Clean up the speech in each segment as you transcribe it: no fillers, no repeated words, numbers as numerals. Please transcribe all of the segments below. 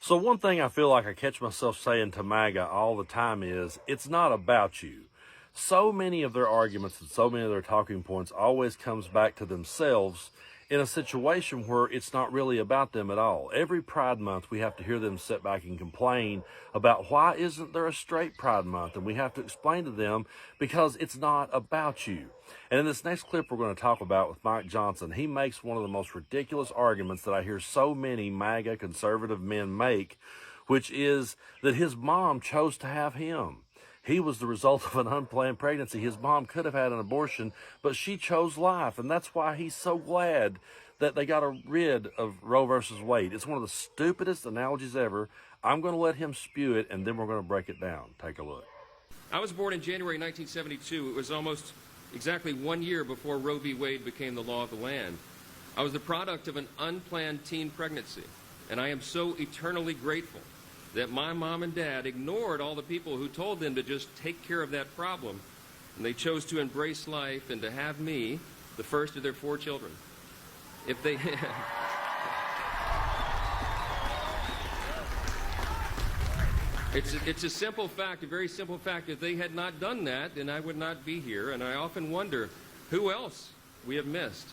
So one thing I feel like I catch myself saying to MAGA all the time is, it's not about you. So many of their arguments and so many of their talking points always comes back to themselves in a situation where it's not really about them at all. Every Pride Month, we have to hear them sit back and complain about why isn't there a straight Pride Month? And we have to explain to them because it's not about you. And in this next clip we're going to talk about with Mike Johnson, he makes one of the most ridiculous arguments that I hear so many MAGA conservative men make, which is that his mom chose to have him. He was the result of an unplanned pregnancy. His mom could have had an abortion, but she chose life. And that's why he's so glad that they got rid of Roe versus Wade. It's one of the stupidest analogies ever. I'm going to let him spew it, and then we're going to break it down. Take a look. I was born in January 1972. It was almost exactly 1 year before Roe v. Wade became the law of the land. I was the product of an unplanned teen pregnancy, and I am so eternally grateful that my mom and dad ignored all the people who told them to just take care of that problem, and they chose to embrace life and to have me, the first of their 4 children. If they... It's a simple fact, a very simple fact. If they had not done that, then I would not be here, and I often wonder who else we have missed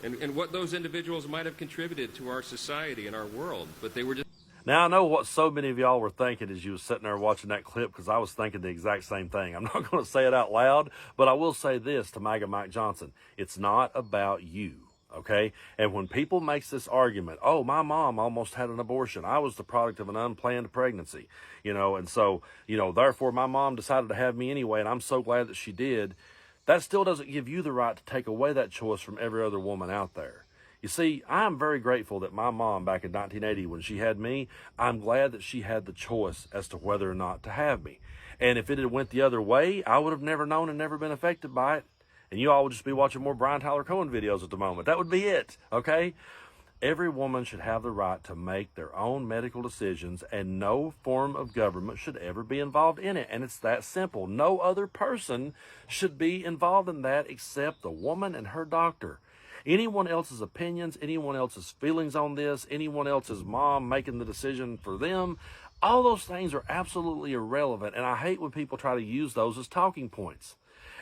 and what those individuals might have contributed to our society and our world, but they were just... Now, I know what so many of y'all were thinking as you were sitting there watching that clip, because I was thinking the exact same thing. I'm not going to say it out loud, but I will say this to MAGA Mike Johnson. It's not about you, okay? And when people makes this argument, oh, my mom almost had an abortion. I was the product of an unplanned pregnancy, and so, therefore my mom decided to have me anyway, and I'm so glad that she did. That still doesn't give you the right to take away that choice from every other woman out there. You see, I'm very grateful that my mom back in 1980, when she had me, I'm glad that she had the choice as to whether or not to have me. And if it had went the other way, I would have never known and never been affected by it. And you all would just be watching more Brian Tyler Cohen videos at the moment. That would be it, okay? Every woman should have the right to make their own medical decisions, and no form of government should ever be involved in it. And it's that simple. No other person should be involved in that except the woman and her doctor. Anyone else's opinions, anyone else's feelings on this, anyone else's mom making the decision for them, all those things are absolutely irrelevant. And I hate when people try to use those as talking points.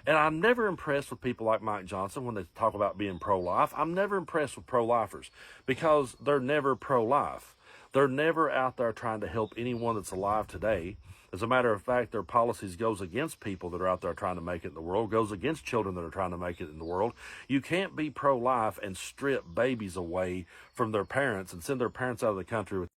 And I'm never impressed with people like Mike Johnson when they talk about being pro-life. I'm never impressed with pro-lifers because they're never pro-life. They're never out there trying to help anyone that's alive today. As a matter of fact, their policies goes against people that are out there trying to make it in the world, goes against children that are trying to make it in the world. You can't be pro-life and strip babies away from their parents and send their parents out of the country with